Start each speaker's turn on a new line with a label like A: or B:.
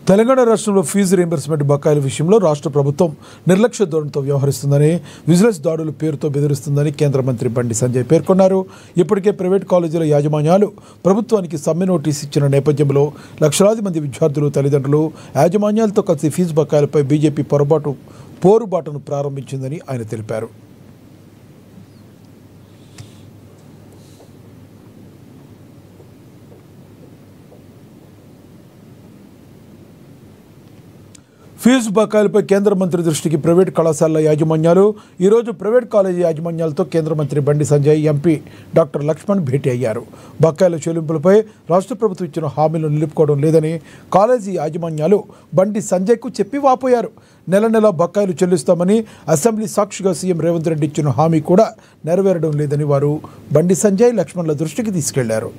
A: తెలంగాణ రాష్ట్రంలో fee reimbursement బకాయిల విషయంలో రాష్ట్ర ప్రభుత్వం నిర్లక్ష్య ధోరణితో వ్యవహరిస్తుందని, విజిలెన్స్ దాడుల పేరుతో బెదిరిస్తుందని కేంద్ర మంత్రి బండి సంజయ్ పేర్కొన్నారు. ఇప్పటికే ప్రైవేట్ కాలేజీల యాజమాన్యాలు ప్రభుత్వానికి సమ్మె నోటీసు ఇచ్చిన నేపథ్యంలో లక్షలాది మంది విద్యార్థులు, తల్లిదండ్రులు యాజమాన్యాలతో కలిసి ఫీజు బకాయిలపై బీజేపీ పోరుబాటును ప్రారంభించిందని ఆయన తెలిపారు. ఫీజు బకాయిలపై కేంద్ర మంత్రి దృష్టికి ప్రైవేట్ కళాశాలల యాజమాన్యాలు ఈరోజు ప్రైవేట్ కాలేజీ యాజమాన్యాలతో కేంద్ర మంత్రి బండి సంజయ్, ఎంపీ డాక్టర్ లక్ష్మణ్ భేటీ అయ్యారు. బకాయిల చెల్లింపులపై రాష్ట్ర ప్రభుత్వం ఇచ్చిన హామీలను నిలుపుకోవడం లేదని కాలేజీ యాజమాన్యాలు బండి సంజయ్కు చెప్పి వాపోయారు. నెల బకాయిలు చెల్లిస్తామని అసెంబ్లీ సాక్షిగా సీఎం రేవంత్ రెడ్డి ఇచ్చిన హామీ కూడా నెరవేరడం లేదని వారు బండి సంజయ్, లక్ష్మణ్ల దృష్టికి తీసుకెళ్లారు.